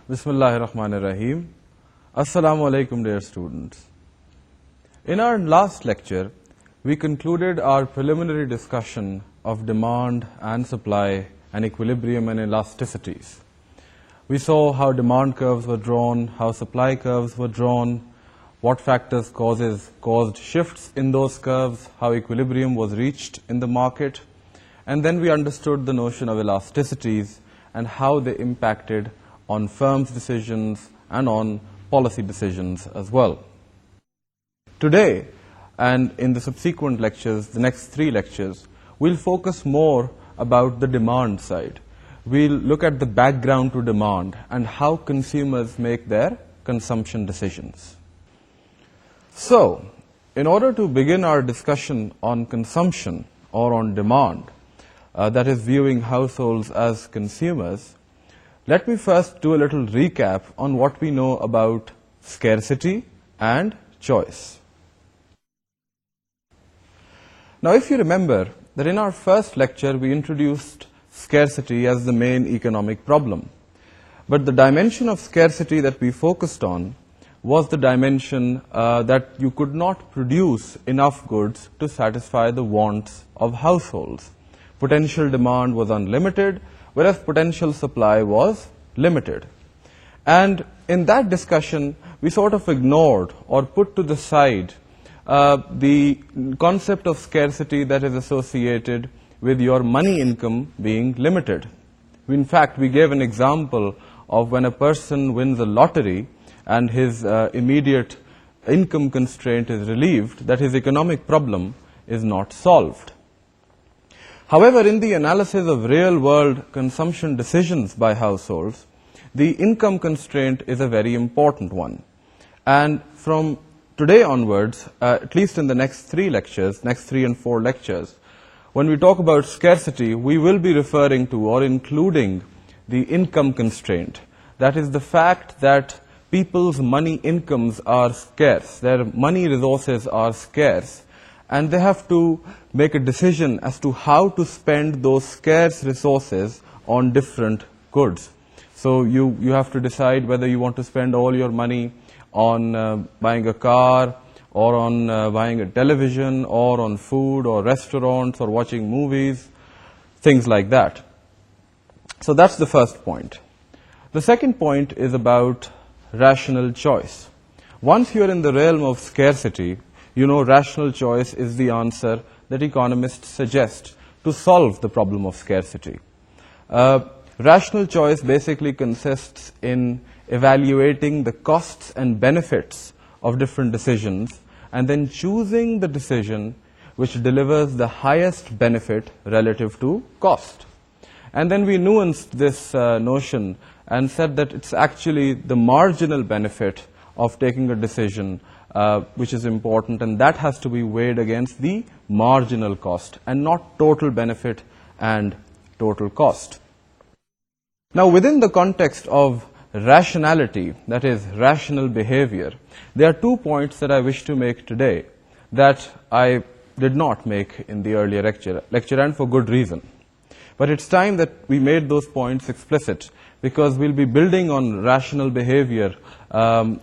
Bismillahirrahmanirrahim. Assalamu alaikum, dear students. In our last lecture, we concluded our preliminary discussion of demand and supply and equilibrium and elasticities. We saw how demand curves were drawn, how supply curves were drawn, what factors caused shifts in those curves, how equilibrium was reached in the market, and then we understood the notion of elasticities and how they impacted on firms' decisions and on policy decisions as well. Today, and in the subsequent lectures, the next 3 lectures, we'll focus more about the demand side. We'll look at the background to demand and how consumers make their consumption decisions. So, in order to begin our discussion on consumption or on demand, that is viewing households as consumers, let me first do a little recap on what we know about scarcity and choice. Now, if you remember that in our first lecture we introduced scarcity as the main economic problem, but the dimension of scarcity that we focused on was the dimension that you could not produce enough goods to satisfy the wants of households. Potential demand was unlimited, whereas potential supply was limited. And in that discussion, we sort of ignored or put to the side the concept of scarcity that is associated with your money income being limited. In fact, we gave an example of when a person wins a lottery and his immediate income constraint is relieved, that his economic problem is not solved. However, in the analysis of real-world consumption decisions by households, the income constraint is a very important one. And from today onwards, at least in the next 3 lectures, next 3 and 4 lectures, when we talk about scarcity, we will be referring to or including the income constraint. That is the fact that people's money incomes are scarce, their money resources are scarce, and they have to make a decision as to how to spend those scarce resources on different goods. So you have to decide whether you want to spend all your money on buying a car, or on buying a television, or on food, or restaurants, or watching movies, things like that. So that's the first point. The second point is about rational choice. Once you're in the realm of scarcity, you know rational choice is the answer that economists suggest to solve the problem of scarcity. Rational choice basically consists in evaluating the costs and benefits of different decisions and then choosing the decision which delivers the highest benefit relative to cost. And then we nuanced this notion and said that it's actually the marginal benefit of taking a decision which is important, and that has to be weighed against the marginal cost and not total benefit and total cost. Now, within the context of rationality, that is rational behavior, there are 2 points that I wish to make today that I did not make in the earlier lecture, and for good reason. But it's time that we made those points explicit, because we'll be building on rational behavior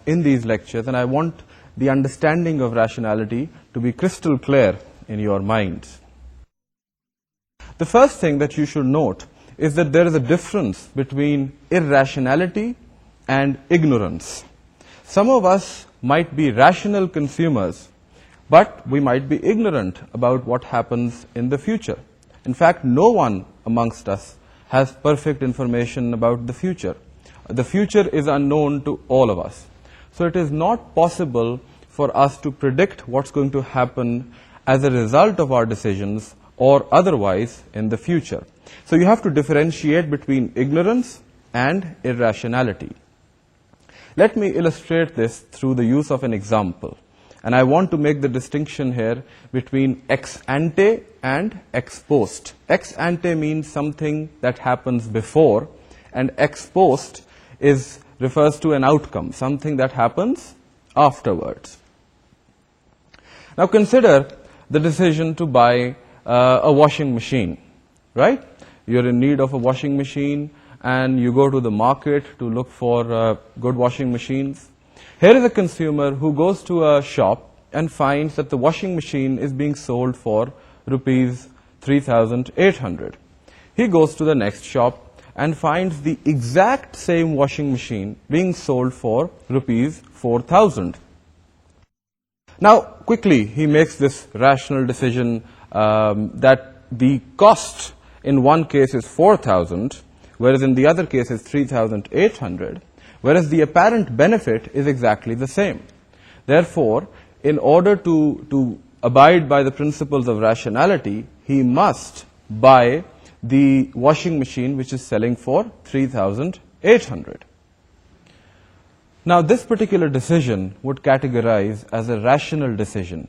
in these lectures, and I want the understanding of rationality to be crystal clear in your minds. The first thing that you should note is that there is a difference between irrationality and ignorance. Some of us might be rational consumers, but we might be ignorant about what happens in the future. In fact, no one amongst us has perfect information about the future. The future is unknown to all of us. So it is not possible for us to predict what's going to happen as a result of our decisions or otherwise in the future. So you have to differentiate between ignorance and irrationality. Let me illustrate this through the use of an example. And I want to make the distinction here between ex ante and ex post. Ex ante means something that happens before, and ex post refers to an outcome, something that happens afterwards. Now consider the decision to buy a washing machine, right? You're in need of a washing machine, and you go to the market to look for good washing machines. Here is a consumer who goes to a shop and finds that the washing machine is being sold for rupees 3,800. He goes to the next shop and finds the exact same washing machine being sold for rupees 4,000. Now, quickly, he makes this rational decision that the cost in one case is 4,000, whereas in the other case is 3,800, whereas the apparent benefit is exactly the same. Therefore, in order to abide by the principles of rationality, he must buy the washing machine which is selling for 3,800. Now, this particular decision would categorize as a rational decision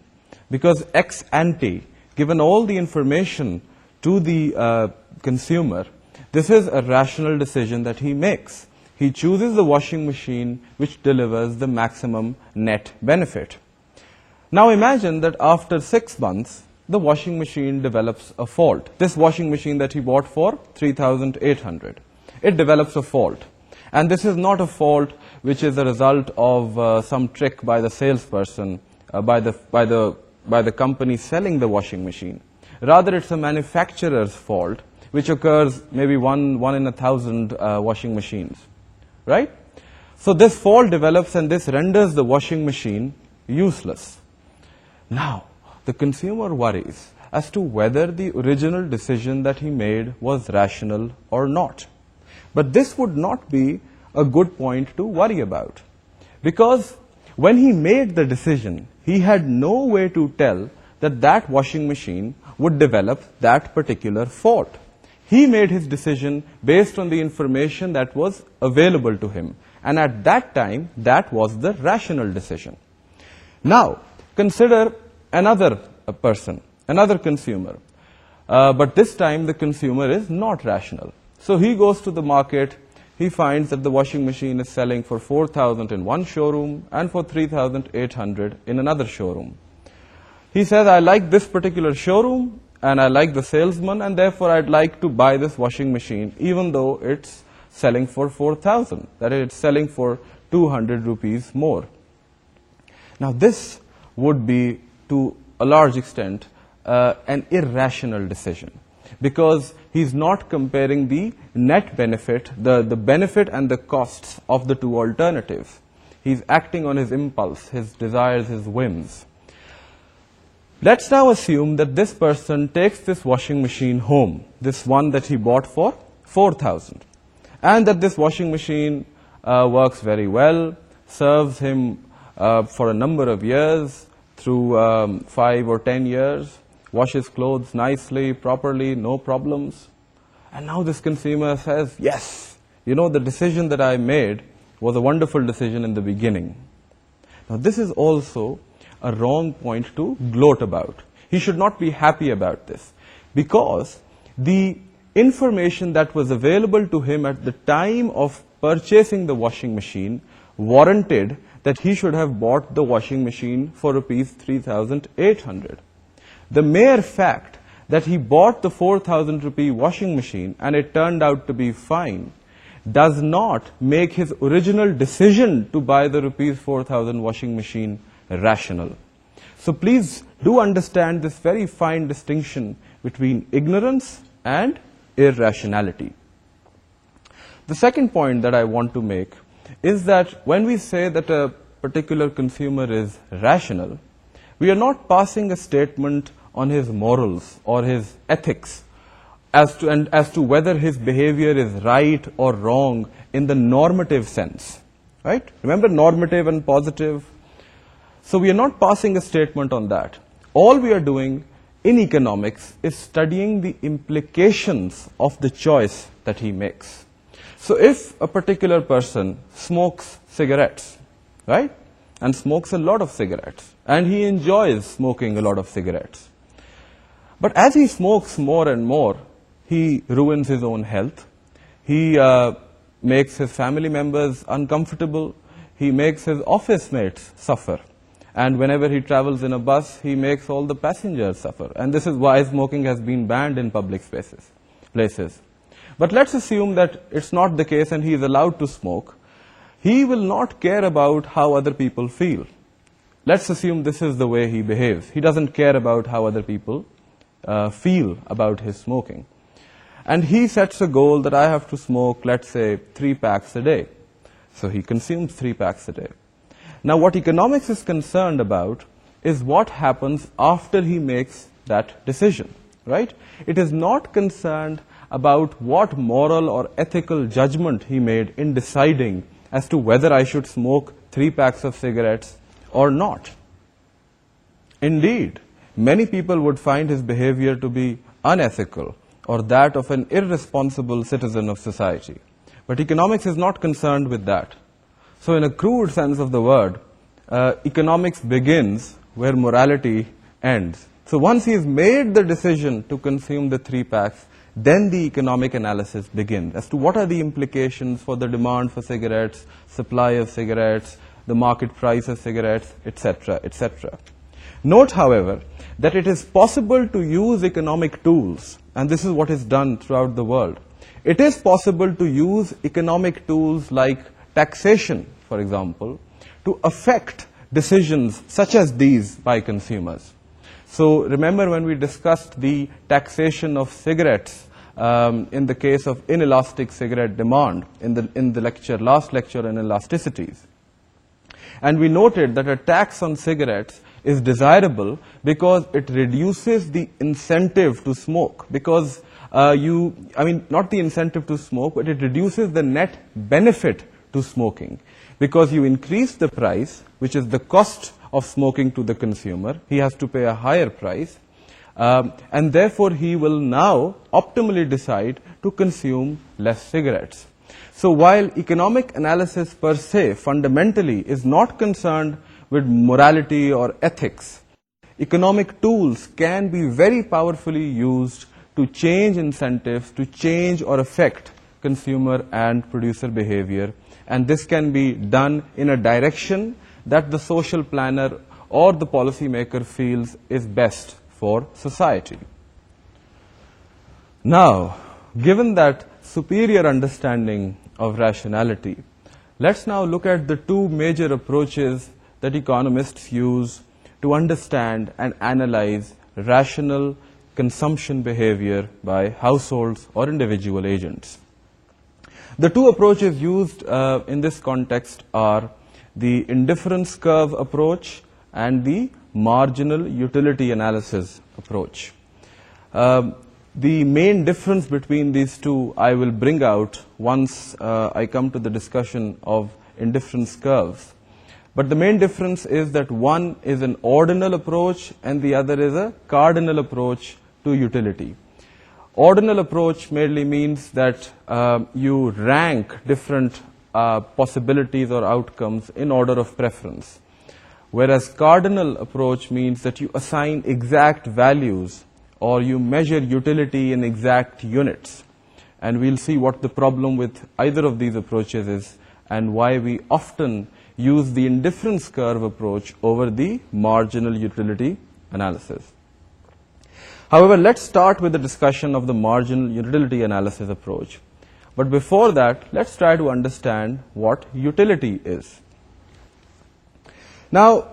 because ex ante, given all the information to the consumer, this is a rational decision that he makes. He chooses the washing machine which delivers the maximum net benefit. Now imagine that after 6 months, the washing machine develops a fault. This washing machine that he bought for 3,800, it develops a fault. And this is not a fault which is a result of some trick by the salesperson, by the company selling the washing machine. Rather, it's a manufacturer's fault, which occurs maybe one in 1,000 washing machines, right? So this fault develops and this renders the washing machine useless. Now, the consumer worries as to whether the original decision that he made was rational or not. But this would not be a good point to worry about, because when he made the decision, he had no way to tell that that washing machine would develop that particular fault. He made his decision based on the information that was available to him, and at that time, that was the rational decision. Now, consider another person, another consumer, but this time the consumer is not rational. So he goes to the market, he finds that the washing machine is selling for 4,000 in one showroom and for 3,800 in another showroom. He says, I like this particular showroom and I like the salesman, and therefore I'd like to buy this washing machine even though it's selling for 4,000, that is, it's selling for 200 rupees more. Now this would be, to a large extent, an irrational decision, because he's not comparing the net benefit, the benefit and the costs of the two alternatives. He's acting on his impulse, his desires, his whims. Let's now assume that this person takes this washing machine home, this one that he bought for 4,000, and that this washing machine works very well, serves him for a number of years, through 5 or 10 years, washes clothes nicely, properly, no problems. And now this consumer says, yes, the decision that I made was a wonderful decision in the beginning. Now this is also a wrong point to gloat about. He should not be happy about this, because the information that was available to him at the time of purchasing the washing machine warranted that he should have bought the washing machine for rupees 3,800. The mere fact that he bought the 4,000 rupee washing machine and it turned out to be fine does not make his original decision to buy the rupees 4,000 washing machine rational. So please do understand this very fine distinction between ignorance and irrationality. The second point that I want to make is that when we say that a particular consumer is rational, we are not passing a statement on his morals or his ethics as to whether his behavior is right or wrong in the normative sense, right? Remember, normative and positive. So we are not passing a statement on that. All we are doing in economics is studying the implications of the choice that he makes. So if a particular person smokes cigarettes, right, and smokes a lot of cigarettes, and he enjoys smoking a lot of cigarettes, but as he smokes more and more, he ruins his own health, he makes his family members uncomfortable, he makes his office mates suffer, and whenever he travels in a bus, he makes all the passengers suffer. And this is why smoking has been banned in public places. But let's assume that it's not the case and he is allowed to smoke. He will not care about how other people feel. Let's assume this is the way he behaves. He doesn't care about how other people feel about his smoking. And he sets a goal that I have to smoke, let's say, 3 packs a day. So he consumes 3 packs a day. Now what economics is concerned about is what happens after he makes that decision, right? It is not concerned about what moral or ethical judgment he made in deciding as to whether I should smoke 3 packs of cigarettes or not. Indeed, many people would find his behavior to be unethical or that of an irresponsible citizen of society. But economics is not concerned with that. So in a crude sense of the word, economics begins where morality ends. So once he has made the decision to consume the 3 packs, then the economic analysis begins as to what are the implications for the demand for cigarettes, supply of cigarettes, the market price of cigarettes, etc., etc. Note, however, that it is possible to use economic tools, and this is what is done throughout the world. It is possible to use economic tools like taxation, for example, to affect decisions such as these by consumers. So remember when we discussed the taxation of cigarettes in the case of inelastic cigarette demand in the last lecture on elasticities. And we noted that a tax on cigarettes is desirable because it reduces the incentive to smoke. Because not the incentive to smoke, but it reduces the net benefit to smoking. Because you increase the price, which is the cost of smoking to the consumer, he has to pay a higher price, and therefore he will now optimally decide to consume less cigarettes. So while economic analysis per se fundamentally is not concerned with morality or ethics, economic tools can be very powerfully used to change incentives, to change or affect consumer and producer behavior. And this can be done in a direction that the social planner or the policymaker feels is best for society. Now, given that superior understanding of rationality, let's now look at the 2 major approaches that economists use to understand and analyze rational consumption behavior by households or individual agents. The 2 approaches used in this context are the indifference curve approach and the marginal utility analysis approach. The main difference between these 2 I will bring out once I come to the discussion of indifference curves. But the main difference is that one is an ordinal approach and the other is a cardinal approach to utility. Ordinal approach merely means that you rank different possibilities or outcomes in order of preference. Whereas cardinal approach means that you assign exact values or you measure utility in exact units. And we'll see what the problem with either of these approaches is and why we often use the indifference curve approach over the marginal utility analysis. However, let's start with the discussion of the marginal utility analysis approach. But before that, let's try to understand what utility is. Now,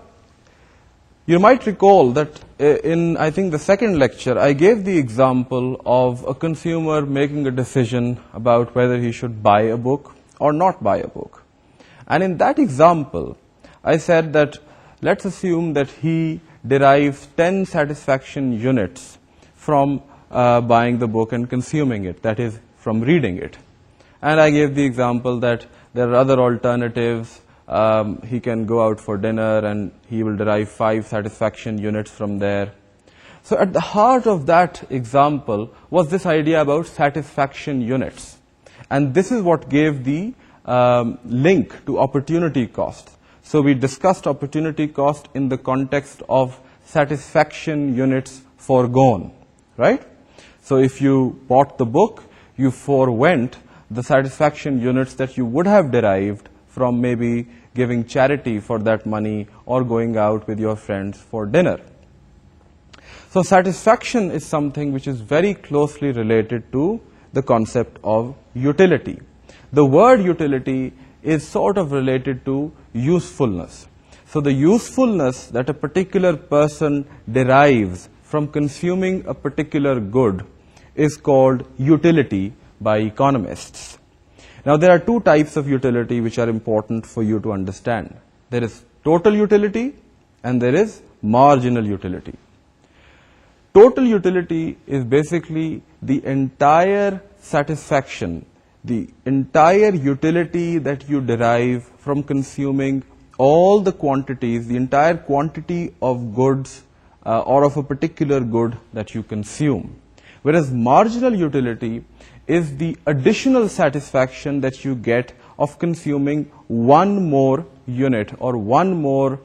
you might recall that in, I think, the second lecture, I gave the example of a consumer making a decision about whether he should buy a book or not buy a book. And in that example, I said that let's assume that he derives 10 satisfaction units from buying the book and consuming it, that is, from reading it. And I gave the example that there are other alternatives. He can go out for dinner and he will derive 5 satisfaction units from there. So at the heart of that example was this idea about satisfaction units. And this is what gave the link to opportunity cost. So we discussed opportunity cost in the context of satisfaction units foregone, right? So if you bought the book, you forewent the satisfaction units that you would have derived from maybe giving charity for that money or going out with your friends for dinner. So satisfaction is something which is very closely related to the concept of utility. The word utility is sort of related to usefulness. So the usefulness that a particular person derives from consuming a particular good is called utility by economists. Now there are two types of utility which are important for you to understand. There is total utility and there is marginal utility. Total utility is basically the entire satisfaction, the entire utility that you derive from consuming all the quantities, the entire quantity of goods or of a particular good that you consume. Whereas marginal utility is the additional satisfaction that you get of consuming one more unit or one more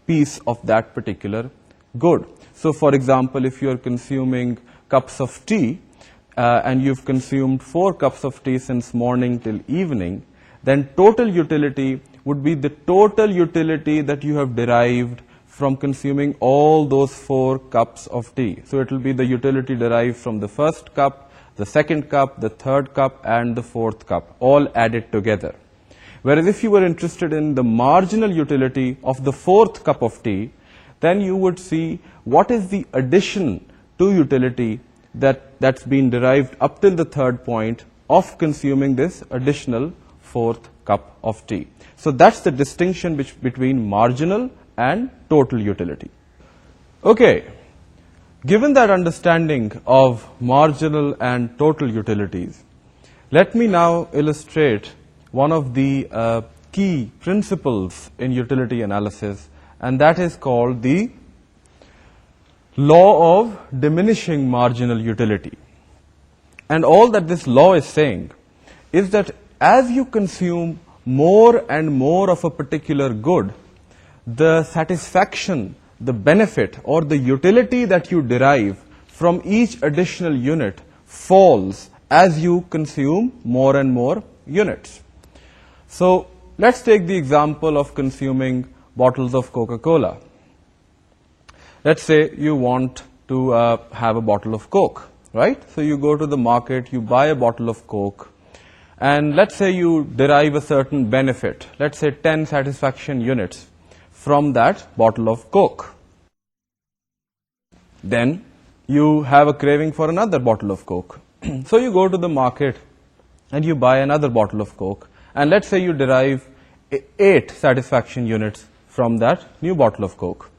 piece of that particular good. So for example, if you are consuming cups of tea and you've consumed 4 cups of tea since morning till evening, then total utility would be the total utility that you have derived from consuming all those 4 cups of tea. So it will be the utility derived from the first cup, the second cup, the third cup and the fourth cup, all added together. Whereas if you were interested in the marginal utility of the 4th cup of tea, then you would see what is the addition to utility that's been derived up till the 3rd point of consuming this additional 4th cup of tea. So that's the distinction between marginal and total utility. Okay, given that understanding of marginal and total utilities, let me now illustrate one of the key principles in utility analysis, and that is called the law of diminishing marginal utility. And all that this law is saying is that as you consume more and more of a particular good, the satisfaction, the benefit or the utility that you derive from each additional unit falls as you consume more and more units. So let's take the example of consuming bottles of Coca-Cola. Let's say you want to have a bottle of Coke, right? So you go to the market, you buy a bottle of Coke, and let's say you derive a certain benefit, let's say 10 satisfaction units from that bottle of Coke. Then you have a craving for another bottle of Coke. So you go to the market and you buy another bottle of Coke, and let's say you derive 8 satisfaction units from that new bottle of Coke.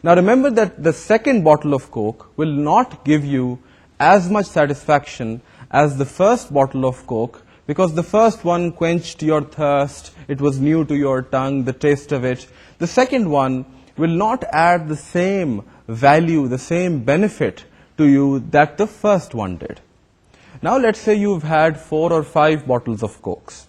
Now remember that the second bottle of Coke will not give you as much satisfaction as the first bottle of Coke, because the first one quenched your thirst, it was new to your tongue, the taste of it. The second one will not add the same value, the same benefit to you that the first one did. Now let's say you've had 4 or 5 bottles of Cokes.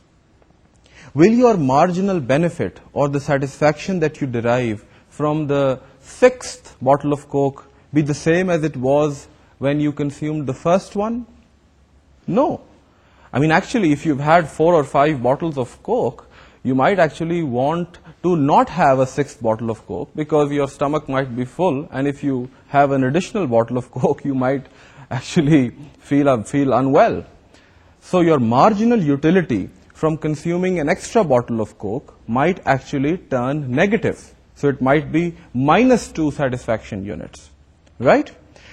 Will your marginal benefit or the satisfaction that you derive from the 6th bottle of Coke be the same as it was when you consumed the first one? No. I mean, actually, if you've had 4 or 5 bottles of Coke, you might actually want to not have a 6th bottle of Coke, because your stomach might be full, and if you have an additional bottle of Coke, you might actually feel unwell. So your marginal utility from consuming an extra bottle of Coke might actually turn negative. So it might be -2 satisfaction units, right?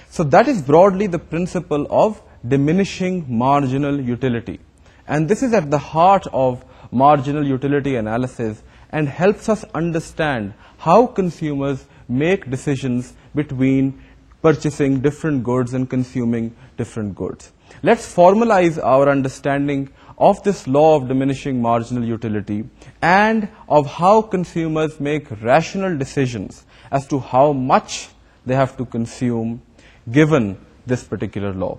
So that is broadly the principle of diminishing marginal utility. And this is at the heart of marginal utility analysis and helps us understand how consumers make decisions between purchasing different goods and consuming different goods. Let's formalize our understanding of this law of diminishing marginal utility and of how consumers make rational decisions as to how much they have to consume given this particular law.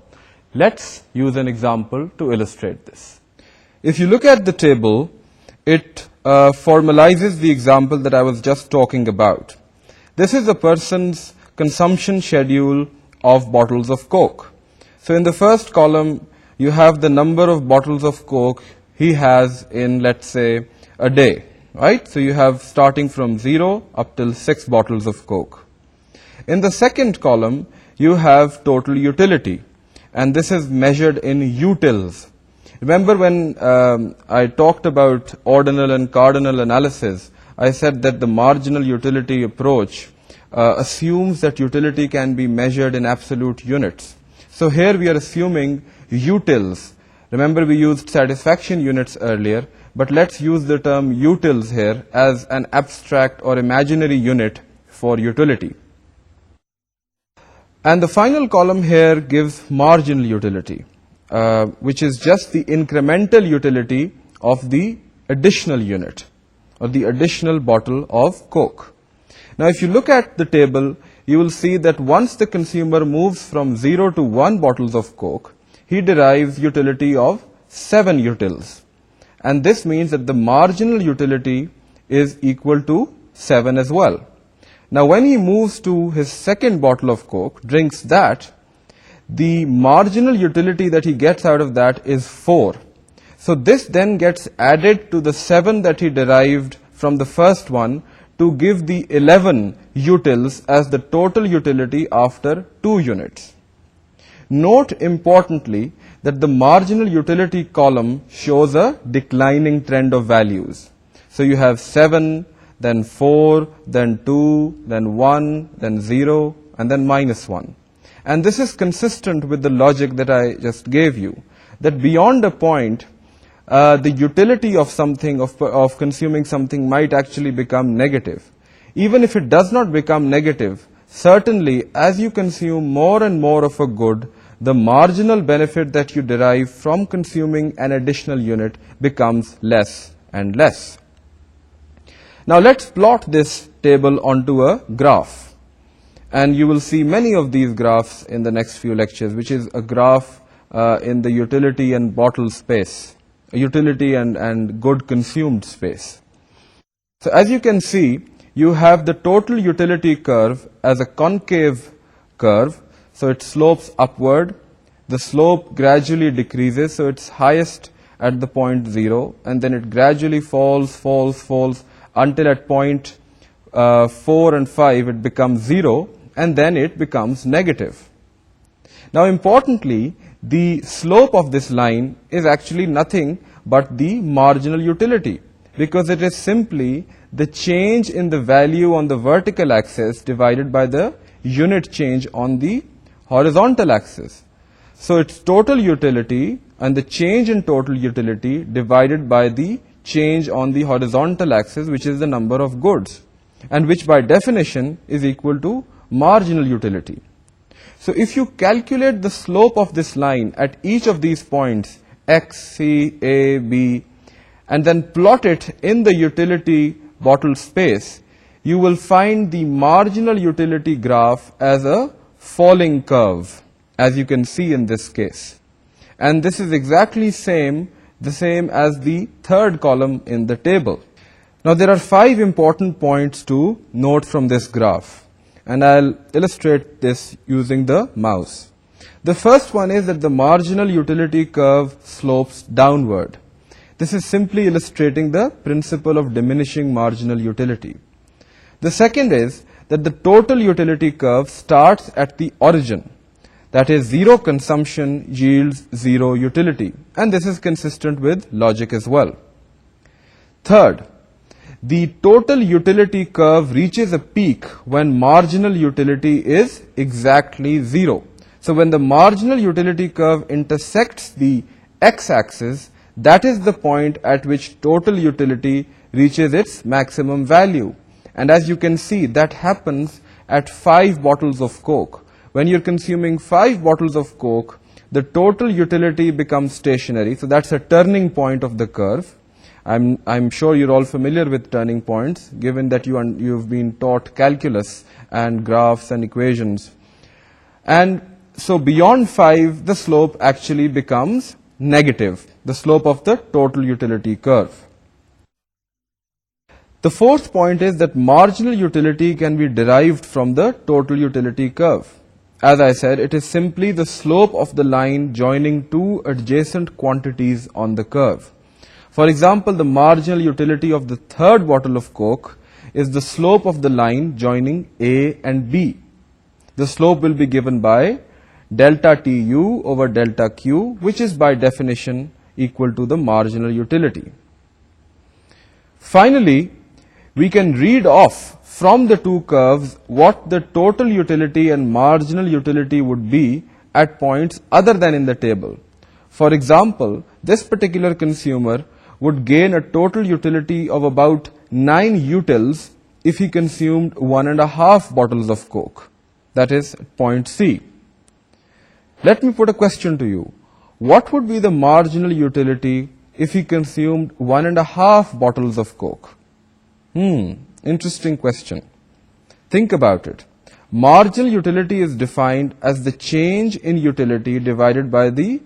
Let's use an example to illustrate this. If you look at the table, it formalizes the example that I was just talking about. This is a person's consumption schedule of bottles of Coke. So in the first column, you have the number of bottles of Coke he has in, let's say, a day, right? So you have starting from 0 up till 6 bottles of Coke. In the second column, you have total utility. and this is measured in utils. Remember when I talked about ordinal and cardinal analysis, I said that the marginal utility approach assumes that utility can be measured in absolute units. So here we are assuming utils. Remember we used satisfaction units earlier, but let's use the term utils here as an abstract or imaginary unit for utility. And the final column here gives marginal utility, which is just the incremental utility of the additional unit or the additional bottle of Coke. Now if you look at the table, you will see that once the consumer moves from 0 to 1 bottles of Coke, he derives utility of 7 utils. And this means that the marginal utility is equal to 7 as well. Now when he moves to his second bottle of Coke, drinks that, the marginal utility that he gets out of that is 4. So this then gets added to the 7 that he derived from the first one to give the 11 utils as the total utility after 2 units. Note importantly that the marginal utility column shows a declining trend of values. So you have 7, then 4, then 2, then 1, then 0, and then -1. And this is consistent with the logic that I just gave you, that beyond a point, the utility of something, of consuming something might actually become negative. Even if it does not become negative, certainly as you consume more and more of a good, the marginal benefit that you derive from consuming an additional unit becomes less and less. Now let's plot this table onto a graph. And you will see many of these graphs in the next few lectures, which is a graph in the utility and bottle space, a utility and good consumed space. So as you can see, you have the total utility curve as a concave curve. So it slopes upward. The slope gradually decreases, so it's highest at the point 0, and then it gradually falls until at point 4 and 5 it becomes 0, and then it becomes negative. Now importantly, the slope of this line is actually nothing but the marginal utility, because it is simply the change in the value on the vertical axis divided by the unit change on the horizontal axis. So it's total utility and the change in total utility divided by the change on the horizontal axis, which is the number of goods, and which by definition is equal to marginal utility. So if you calculate the slope of this line at each of these points, X, C, A, B, and then plot it in the utility bottle space, you will find the marginal utility graph as a falling curve, as you can see in this case. And this is exactly the same as the third column in the table. Now there are 5 important points to note from this graph, and I'll illustrate this using the mouse. The first one is that the marginal utility curve slopes downward. This is simply illustrating the principle of diminishing marginal utility. The second is that the total utility curve starts at the origin. That is, 0 consumption yields 0 utility. And this is consistent with logic as well. Third, the total utility curve reaches a peak when marginal utility is exactly 0. So when the marginal utility curve intersects the x-axis, that is the point at which total utility reaches its maximum value. And as you can see, that happens at 5 bottles of Coke. When you're consuming 5 bottles of Coke, the total utility becomes stationary. So that's a turning point of the curve. I'm sure you're all familiar with turning points, given that you've been taught calculus and graphs and equations. And so beyond 5, the slope actually becomes negative, the slope of the total utility curve. The fourth point is that marginal utility can be derived from the total utility curve. As I said, it is simply the slope of the line joining 2 adjacent quantities on the curve. For example, the marginal utility of the third bottle of Coke is the slope of the line joining A and B. The slope will be given by delta TU over delta Q, which is by definition equal to the marginal utility. Finally, we can read off from the two curves what the total utility and marginal utility would be at points other than in the table. For example, this particular consumer would gain a total utility of about 9 utils if he consumed 1.5 bottles of Coke. That is point C. Let me put a question to you. What would be the marginal utility if he consumed 1.5 bottles of Coke? Interesting question. Think about it. Marginal utility is defined as the change in utility divided by the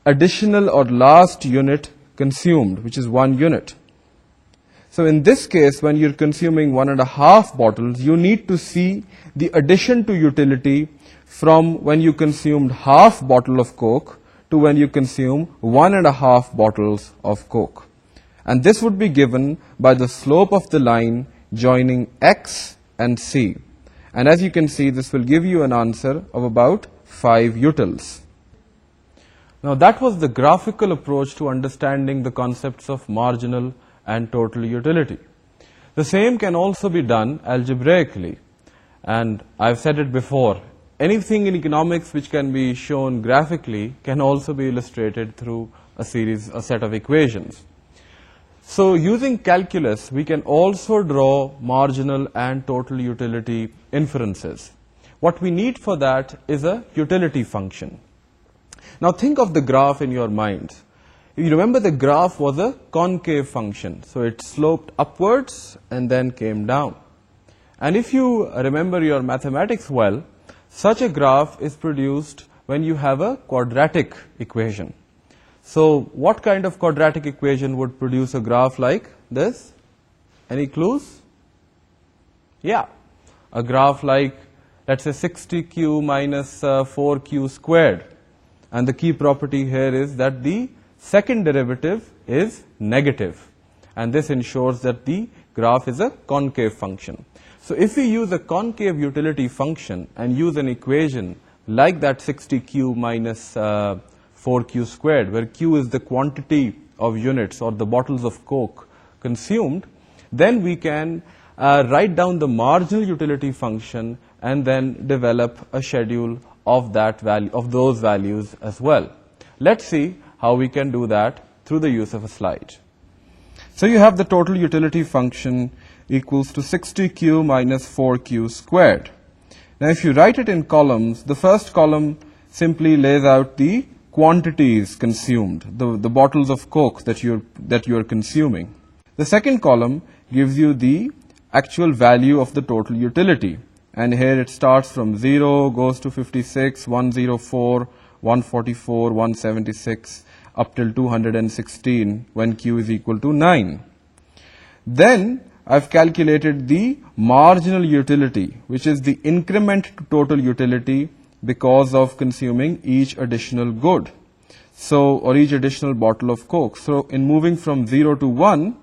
additional or last unit consumed, which is 1 unit. So in this case, when you're consuming 1.5 bottles, you need to see the addition to utility from when you consumed half bottle of Coke to when you consume 1.5 bottles of Coke. And this would be given by the slope of the line joining X and C. And as you can see, this will give you an answer of about 5 utils. Now that was the graphical approach to understanding the concepts of marginal and total utility. The same can also be done algebraically. And I've said it before, anything in economics which can be shown graphically can also be illustrated through a set of equations. So using calculus, we can also draw marginal and total utility inferences. What we need for that is a utility function. Now think of the graph in your mind. You remember the graph was a concave function. So it sloped upwards and then came down. And if you remember your mathematics well, such a graph is produced when you have a quadratic equation. So what kind of quadratic equation would produce a graph like this? Any clues? Yeah, a graph like, let's say 60q minus 4q squared. And the key property here is that the second derivative is negative. And this ensures that the graph is a concave function. So if we use a concave utility function and use an equation like that 60q minus 4q squared, where q is the quantity of units or the bottles of Coke consumed, then we can write down the marginal utility function and then develop a schedule of that value, of those values as well. Let's see how we can do that through the use of a slide. So you have the total utility function equals to 60q minus 4q squared. Now if you write it in columns, the first column simply lays out the quantities consumed, the bottles of Coke that you are consuming. The second column gives you the actual value of the total utility. And here it starts from 0, goes to 56, 104, 144, 176, up till 216 when q is equal to 9. Then I've calculated the marginal utility, which is the increment to total utility because of consuming each additional good. So, or each additional bottle of Coke. So, in moving from 0 to 1,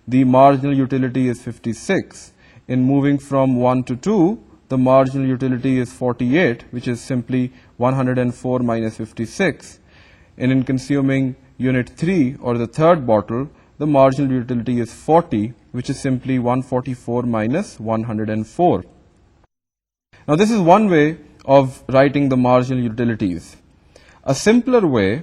the marginal utility is 56. In moving from 1 to 2, the marginal utility is 48, which is simply 104 minus 56. And in consuming unit 3 or the third bottle, the marginal utility is 40, which is simply 144 minus 104. Now this is one way of writing the marginal utilities. A simpler way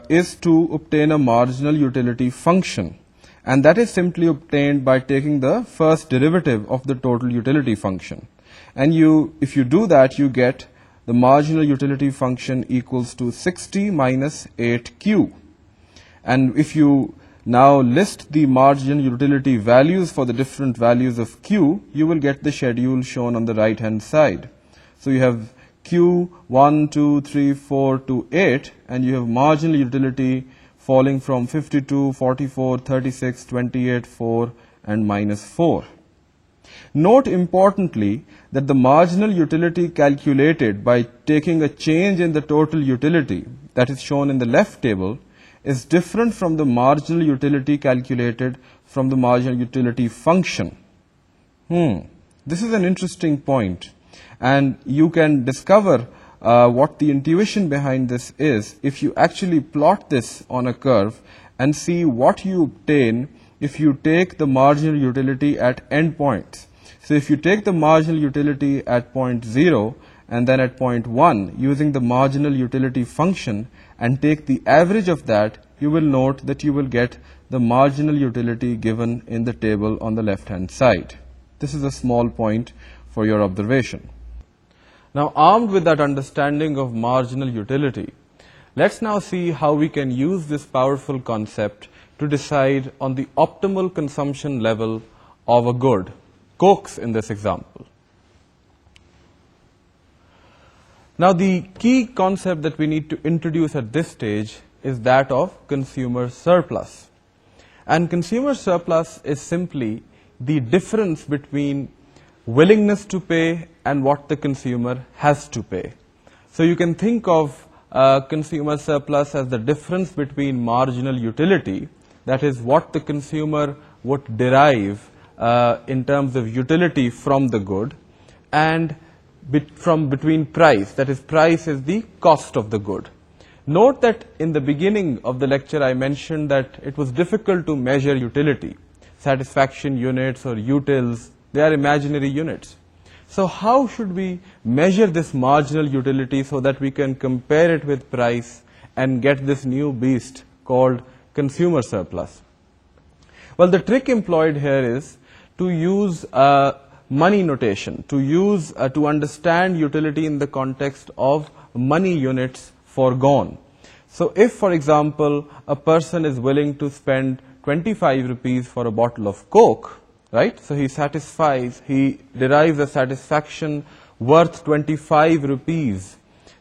is to obtain a marginal utility function, and that is simply obtained by taking the first derivative of the total utility function. And if you do that, you get the marginal utility function equals to 60 minus 8q. And if you now list the marginal utility values for the different values of q, you will get the schedule shown on the right hand side. So you have q 1, 2, 3, 4 to 8, and you have marginal utility falling from 52, 44, 36, 28, 4 and minus 4. Note importantly that the marginal utility calculated by taking a change in the total utility that is shown in the left table is different from the marginal utility calculated from the marginal utility function. This is an interesting point, and you can discover what the intuition behind this is, if you actually plot this on a curve and see what you obtain if you take the marginal utility at endpoints. So if you take the marginal utility at point 0 and then at point 1 using the marginal utility function and take the average of that, you will note that you will get the marginal utility given in the table on the left-hand side. This is a small point for your observation. Now, armed with that understanding of marginal utility, let's now see how we can use this powerful concept to decide on the optimal consumption level of a good, Cokes in this example. Now, the key concept that we need to introduce at this stage is that of consumer surplus. And consumer surplus is simply the difference between willingness to pay and what the consumer has to pay. So you can think of consumer surplus as the difference between marginal utility, that is what the consumer would derive in terms of utility from the good, and between price, that is price is the cost of the good. Note that in the beginning of the lecture I mentioned that it was difficult to measure utility. Satisfaction units or utils, they are imaginary units. So how should we measure this marginal utility so that we can compare it with price and get this new beast called consumer surplus? Well, the trick employed here is to use money notation, to understand utility in the context of money units foregone. So if, for example, a person is willing to spend 25 rupees for a bottle of Coke, right? So he derives a satisfaction worth 25 rupees.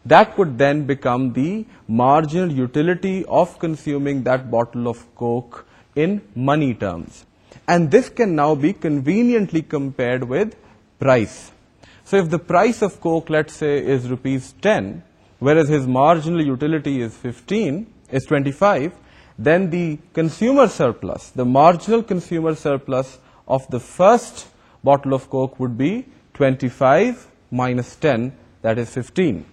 That would then become the marginal utility of consuming that bottle of Coke in money terms. And this can now be conveniently compared with price. So if the price of Coke, let's say, is rupees 10, whereas his marginal utility is 25, then the consumer surplus, the marginal consumer surplus of the first bottle of Coke would be 25 minus 10, that is 15.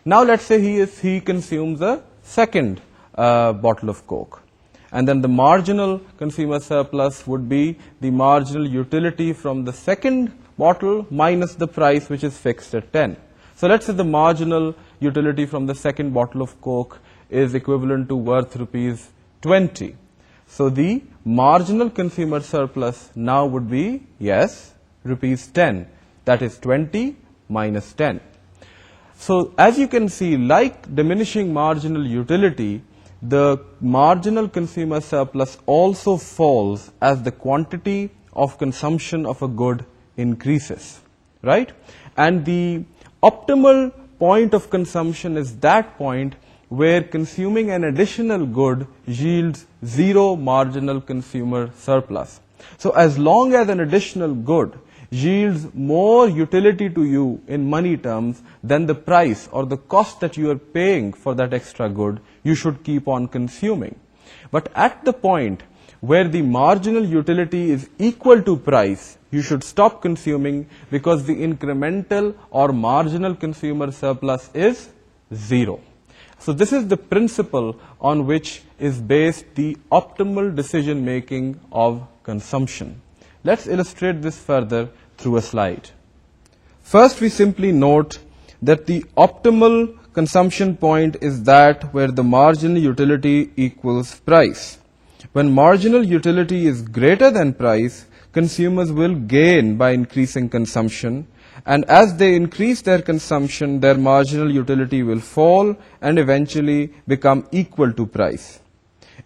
Now let's say he consumes a second bottle of Coke. And then the marginal consumer surplus would be the marginal utility from the second bottle minus the price, which is fixed at 10. So let's say the marginal utility from the second bottle of Coke is equivalent to worth rupees 20. So the marginal consumer surplus now would be, yes, rupees 10. That is 20 minus 10. So as you can see, like diminishing marginal utility, the marginal consumer surplus also falls as the quantity of consumption of a good increases, right? And the optimal point of consumption is that point where consuming an additional good yields zero marginal consumer surplus. So as long as an additional good yields more utility to you in money terms than the price or the cost that you are paying for that extra good, you should keep on consuming. But at the point where the marginal utility is equal to price, you should stop consuming because the incremental or marginal consumer surplus is zero. So this is the principle on which is based the optimal decision making of consumption. Let's illustrate this further through a slide. First, we simply note that the optimal consumption point is that where the marginal utility equals price. When marginal utility is greater than price, consumers will gain by increasing consumption, and as they increase their consumption, their marginal utility will fall and eventually become equal to price.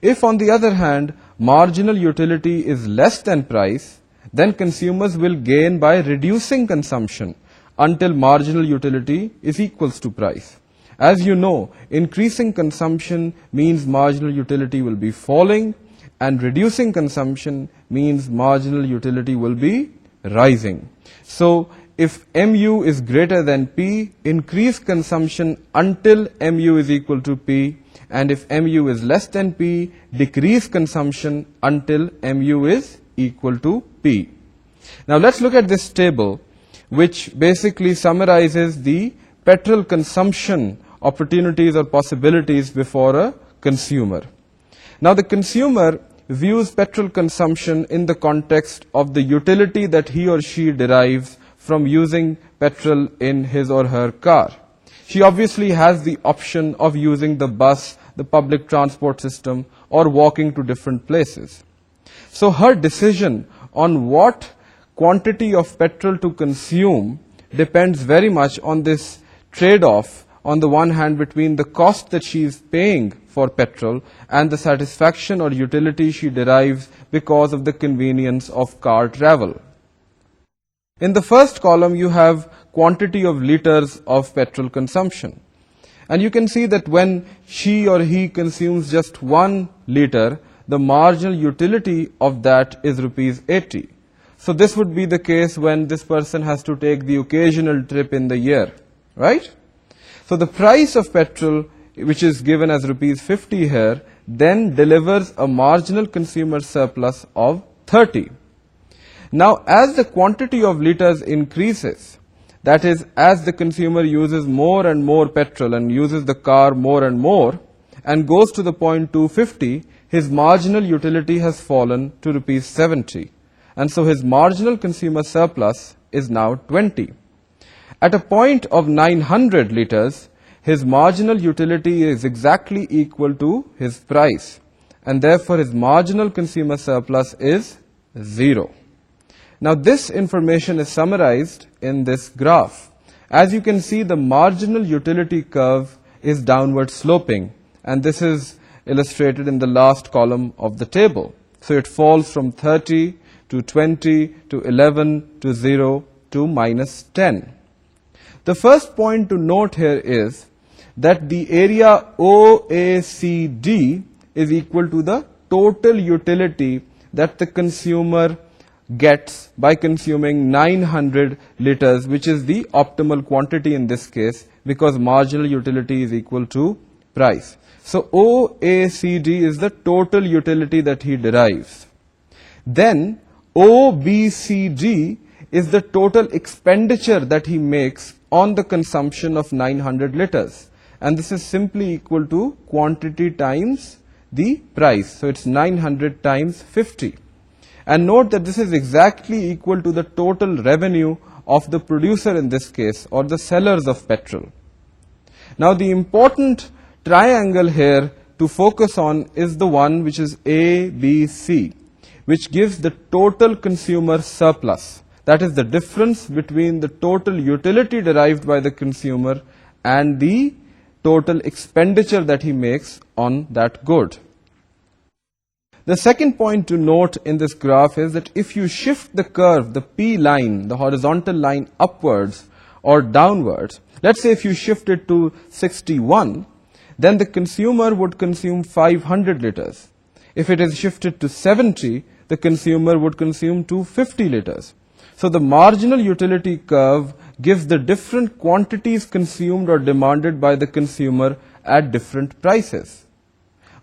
If, on the other hand, marginal utility is less than price, then consumers will gain by reducing consumption until marginal utility is equals to price. As you know, increasing consumption means marginal utility will be falling, and reducing consumption means marginal utility will be rising. So, if mu is greater than p, increase consumption until mu is equal to p, and if mu is less than p, decrease consumption until mu is equal to p. Now let's look at this table, which basically summarizes the petrol consumption opportunities or possibilities before a consumer. Now the consumer views petrol consumption in the context of the utility that he or she derives from using petrol in his or her car. She obviously has the option of using the bus, the public transport system, or walking to different places. So her decision on what quantity of petrol to consume depends very much on this trade-off, on the one hand, between the cost that she is paying for petrol and the satisfaction or utility she derives because of the convenience of car travel. In the first column, you have quantity of liters of petrol consumption. And you can see that when she or he consumes just 1 liter, the marginal utility of that is rupees 80. So this would be the case when this person has to take the occasional trip in the year, right? So the price of petrol, which is given as rupees 50 here, then delivers a marginal consumer surplus of 30. Now, as the quantity of liters increases, that is, as the consumer uses more and more petrol and uses the car more and goes to the point 250, his marginal utility has fallen to rupees 70. And so his marginal consumer surplus is now 20. At a point of 900 liters, his marginal utility is exactly equal to his price, and therefore his marginal consumer surplus is 0. Now this information is summarized in this graph. As you can see, the marginal utility curve is downward sloping, and this is illustrated in the last column of the table. So it falls from 30 to 20 to 11 to 0 to minus 10. The first point to note here is that the area OACD is equal to the total utility that the consumer gets by consuming 900 liters, which is the optimal quantity in this case, because marginal utility is equal to price. So OACD is the total utility that he derives. Then OBCD is the total expenditure that he makes on the consumption of 900 liters. And this is simply equal to quantity times the price. So it's 900 times 50. And note that this is exactly equal to the total revenue of the producer in this case, or the sellers of petrol. Now the important triangle here to focus on is the one which is ABC, which gives the total consumer surplus. That is the difference between the total utility derived by the consumer and the total expenditure that he makes on that good. The second point to note in this graph is that if you shift the curve, the P line, the horizontal line, upwards or downwards, let's say if you shift it to 61, then the consumer would consume 500 liters. If it is shifted to 70, the consumer would consume 250 liters. So the marginal utility curve gives the different quantities consumed or demanded by the consumer at different prices.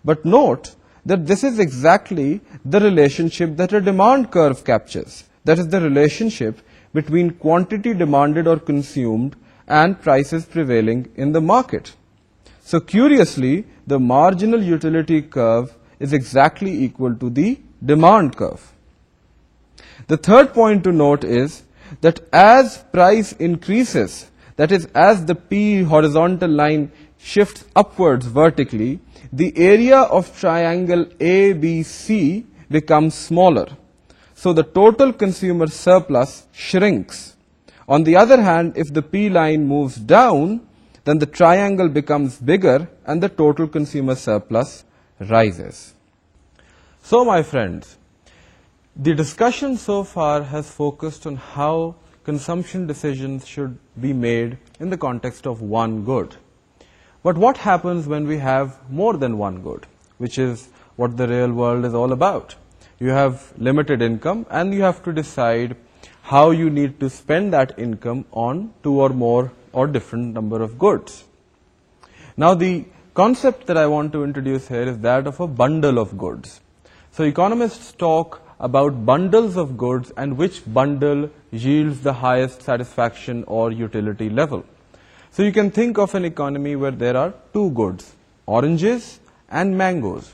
But note that this is exactly the relationship that a demand curve captures. That is the relationship between quantity demanded or consumed and prices prevailing in the market. So curiously, the marginal utility curve is exactly equal to the demand curve. The third point to note is that as price increases, that is, as the P horizontal line shifts upwards vertically, the area of triangle ABC becomes smaller. So the total consumer surplus shrinks. On the other hand, if the P line moves down, then the triangle becomes bigger and the total consumer surplus rises. So my friends, the discussion so far has focused on how consumption decisions should be made in the context of one good. But what happens when we have more than one good, which is what the real world is all about? You have limited income and you have to decide how you need to spend that income on two or more or different number of goods. Now the concept that I want to introduce here is that of a bundle of goods. So economists talk about bundles of goods and which bundle yields the highest satisfaction or utility level. So you can think of an economy where there are two goods, oranges and mangoes.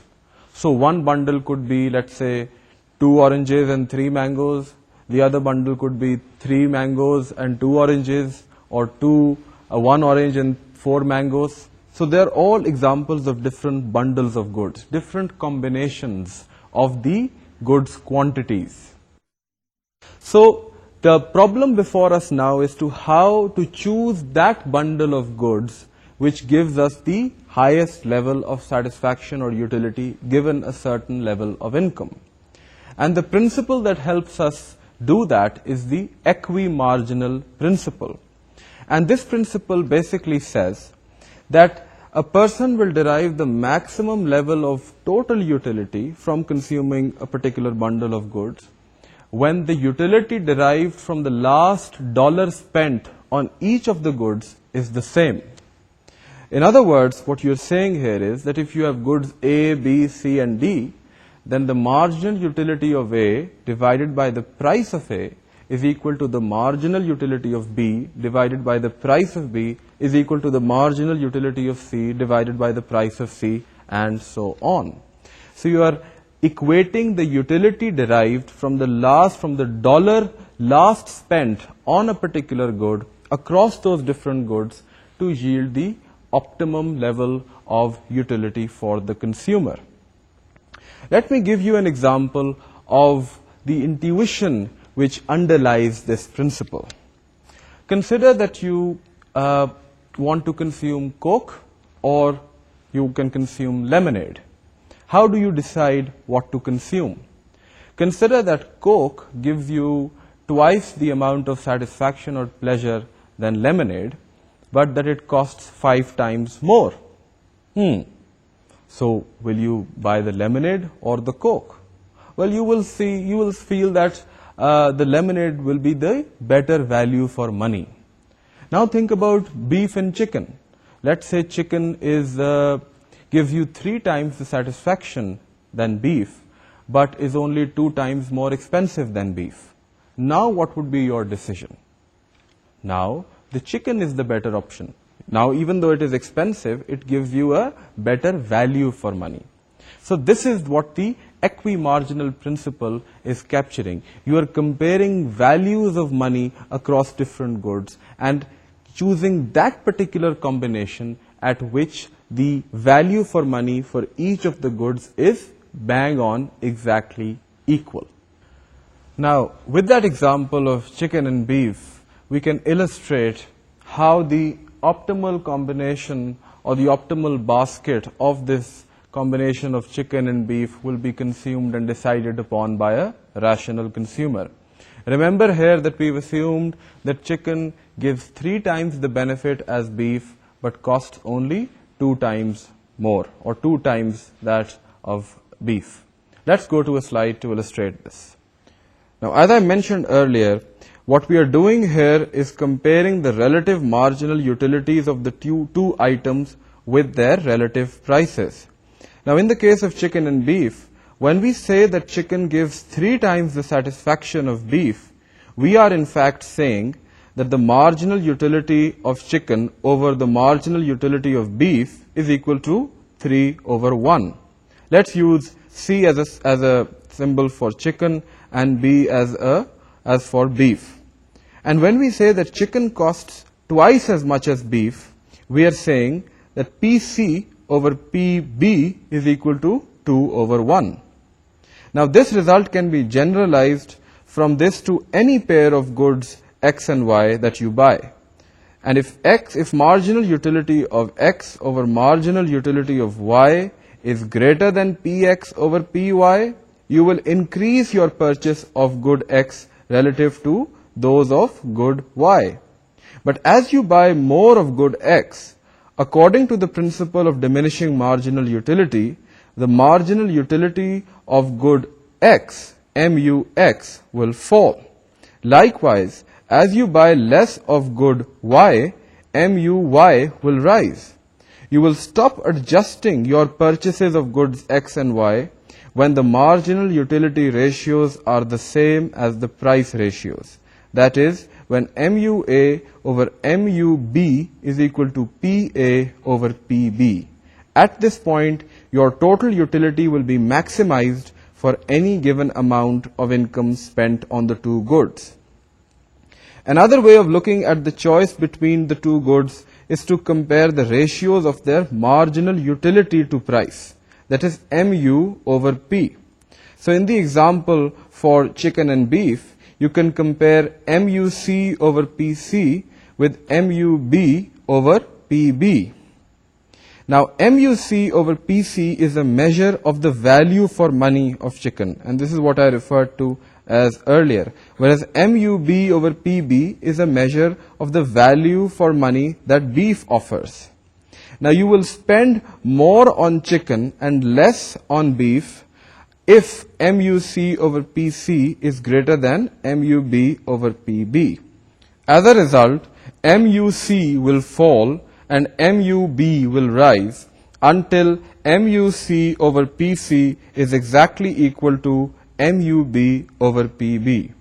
So one bundle could be, let's say, 2 oranges and 3 mangoes. The other bundle could be 3 mangoes and 2 oranges, or 1 orange and 4 mangoes. So they are all examples of different bundles of goods, different combinations of the goods quantities. So the problem before us now is to how to choose that bundle of goods which gives us the highest level of satisfaction or utility given a certain level of income. And the principle that helps us do that is the equi-marginal principle. And this principle basically says that a person will derive the maximum level of total utility from consuming a particular bundle of goods when the utility derived from the last dollar spent on each of the goods is the same. In other words, what you're saying here is that if you have goods A, B, C, and D, then the marginal utility of A divided by the price of A is equal to the marginal utility of B divided by the price of B is equal to the marginal utility of C divided by the price of C, and so on. So you are equating the utility derived from the dollar last spent on a particular good across those different goods to yield the optimum level of utility for the consumer. Let me give you an example of the intuition which underlies this principle. Consider that you want to consume Coke or you can consume lemonade. How do you decide what to consume? Consider that Coke gives you twice the amount of satisfaction or pleasure than lemonade, but that it costs 5 times more. So will you buy the lemonade or the Coke? Well, you will feel that the lemonade will be the better value for money. Now think about beef and chicken. Let's say chicken gives you 3 times the satisfaction than beef, but is only 2 times more expensive than beef. Now what would be your decision? Now the chicken is the better option. Now even though it is expensive, it gives you a better value for money. So this is what the equi-marginal principle is capturing. You are comparing values of money across different goods and choosing that particular combination at which the value for money for each of the goods is bang on exactly equal. Now, with that example of chicken and beef, we can illustrate how the optimal combination or the optimal basket of this combination of chicken and beef will be consumed and decided upon by a rational consumer. Remember here that we've assumed that chicken gives 3 times the benefit as beef but costs only 2 times more, or 2 times that of beef. Let's go to a slide to illustrate this. Now, as I mentioned earlier, what we are doing here is comparing the relative marginal utilities of the two items with their relative prices. Now, in the case of chicken and beef, when we say that chicken gives 3 times the satisfaction of beef, we are in fact saying that the marginal utility of chicken over the marginal utility of beef is equal to 3/1. Let's use C as a symbol for chicken and B as for beef. And when we say that chicken costs twice as much as beef, we are saying that PC over PB is equal to 2/1. Now this result can be generalized from this to any pair of goods X and Y that you buy. And if marginal utility of X over marginal utility of Y is greater than PX over PY, you will increase your purchase of good X relative to those of good Y. But as you buy more of good X, according to the principle of diminishing marginal utility, the marginal utility of good X, MUX, will fall. Likewise, as you buy less of good Y, MUY will rise. You will stop adjusting your purchases of goods X and Y when the marginal utility ratios are the same as the price ratios. That is, when MUA over MUB is equal to PA over PB. At this point, your total utility will be maximized for any given amount of income spent on the two goods. Another way of looking at the choice between the two goods is to compare the ratios of their marginal utility to price, that is MU over P. So in the example for chicken and beef, you can compare MUC over PC with MUB over PB. Now, MUC over PC is a measure of the value for money of chicken, and this is what I referred to as earlier, whereas MUB over PB is a measure of the value for money that beef offers. Now, you will spend more on chicken and less on beef if MUC over PC is greater than MUB over PB. As a result, MUC will fall and MUB will rise until MUC over PC is exactly equal to MUB over PB.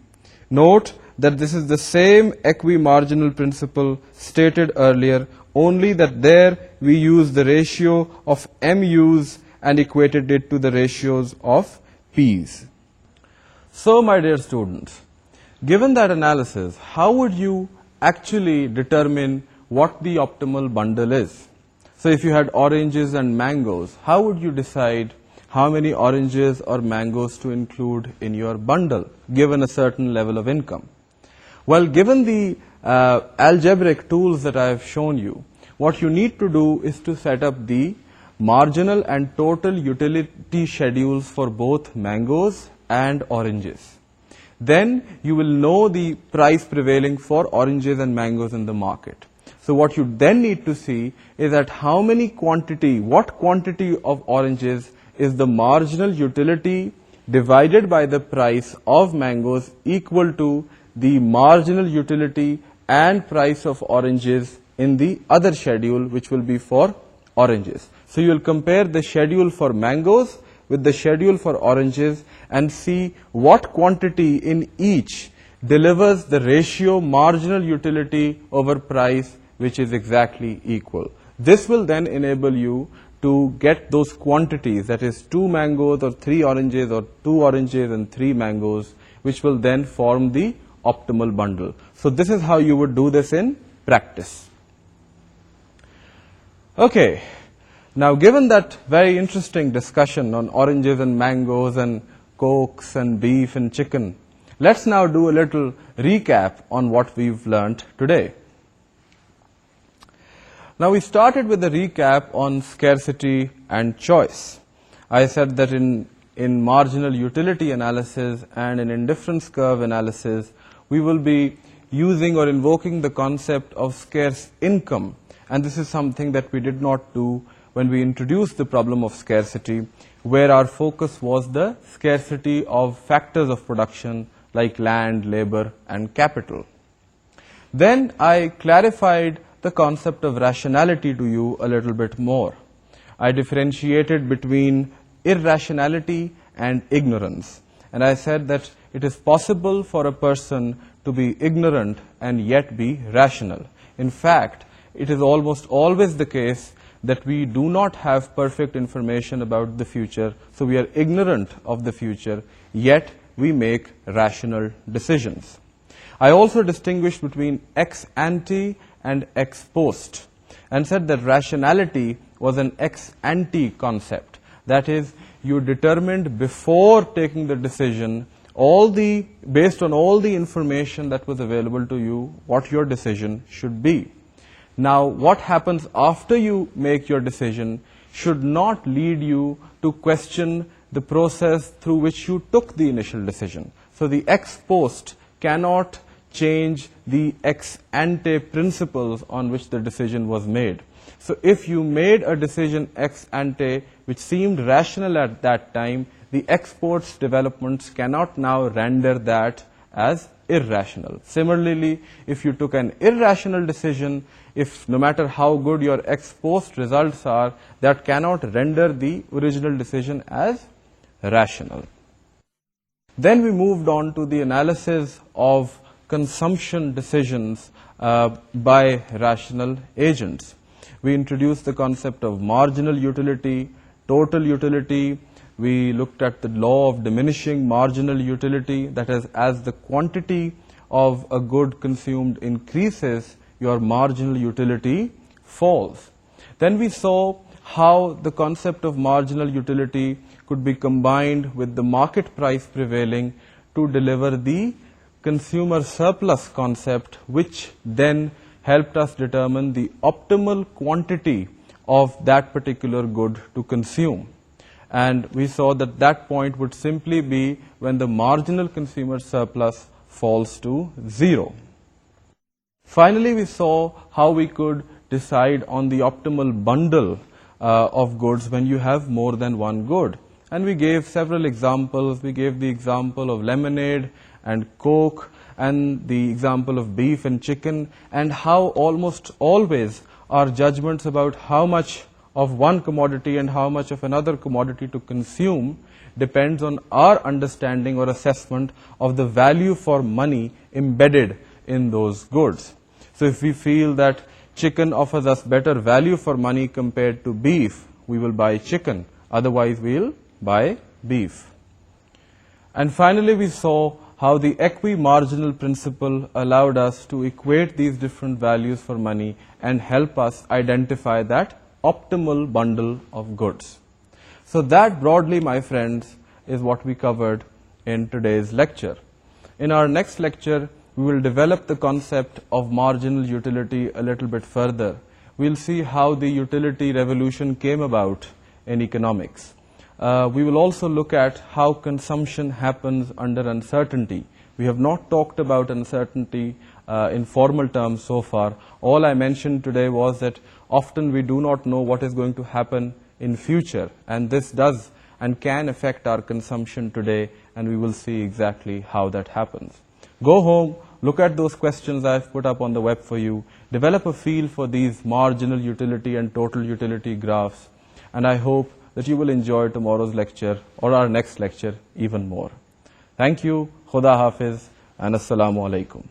Note that this is the same equimarginal principle stated earlier, only that there we use the ratio of MUs and equated it to the ratios of P's. So, my dear students, given that analysis, how would you actually determine what the optimal bundle is? So, if you had oranges and mangoes, how would you decide how many oranges or mangoes to include in your bundle, given a certain level of income? Well, given the algebraic tools that I have shown you, what you need to do is to set up the marginal and total utility schedules for both mangoes and oranges. Then you will know the price prevailing for oranges and mangoes in the market. So what you then need to see is at what quantity of oranges is the marginal utility divided by the price of mangoes equal to the marginal utility and price of oranges in the other schedule, which will be for oranges. So you will compare the schedule for mangoes with the schedule for oranges and see what quantity in each delivers the ratio marginal utility over price, which is exactly equal. This will then enable you to get those quantities, that is 2 mangoes or 3 oranges or 2 oranges and 3 mangoes, which will then form the optimal bundle. So this is how you would do this in practice. Okay, now given that very interesting discussion on oranges and mangoes and cokes and beef and chicken, let's now do a little recap on what we've learned today. Now we started with a recap on scarcity and choice. I said that in marginal utility analysis and in indifference curve analysis, we will be using or invoking the concept of scarce income. And this is something that we did not do when we introduced the problem of scarcity, where our focus was the scarcity of factors of production like land, labor, and capital. Then I clarified the concept of rationality to you a little bit more. I differentiated between irrationality and ignorance. And I said that it is possible for a person to be ignorant and yet be rational. In fact, it is almost always the case that we do not have perfect information about the future, so we are ignorant of the future, yet we make rational decisions. I also distinguished between ex ante and ex post and said that rationality was an ex ante concept. That is, you determined before taking the decision based on all the information that was available to you what your decision should be. Now, what happens after you make your decision should not lead you to question the process through which you took the initial decision. So the ex post cannot change the ex ante principles on which the decision was made. So if you made a decision ex ante which seemed rational at that time, the ex post developments cannot now render that as irrational. Similarly, if you took an irrational decision, if no matter how good your ex post results are, that cannot render the original decision as rational. Then we moved on to the analysis of consumption decisions by rational agents. We introduced the concept of marginal utility, total utility. We looked at the law of diminishing marginal utility, that is, as the quantity of a good consumed increases, your marginal utility falls. Then we saw how the concept of marginal utility could be combined with the market price prevailing to deliver the consumer surplus concept, which then helped us determine the optimal quantity of that particular good to consume. And we saw that that point would simply be when the marginal consumer surplus falls to 0. Finally, we saw how we could decide on the optimal bundle of goods when you have more than one good. And we gave several examples. We gave the example of lemonade and Coke, and the example of beef and chicken, and how almost always our judgments about how much of one commodity and how much of another commodity to consume depends on our understanding or assessment of the value for money embedded in those goods. So if we feel that chicken offers us better value for money compared to beef, we will buy chicken. Otherwise, we'll buy beef. And finally, we saw how the equi-marginal principle allowed us to equate these different values for money and help us identify that optimal bundle of goods. So that broadly, my friends, is what we covered in today's lecture. In our next lecture, we will develop the concept of marginal utility a little bit further. We'll see how the utility revolution came about in economics. We will also look at how consumption happens under uncertainty. We have not talked about uncertainty in formal terms so far. All I mentioned today was that often we do not know what is going to happen in future, and this does and can affect our consumption today, and we will see exactly how that happens. Go home, look at those questions I've put up on the web for you, develop a feel for these marginal utility and total utility graphs, and I hope that you will enjoy tomorrow's lecture or our next lecture even more. Thank you, Khuda Hafiz, and Assalamu Alaikum.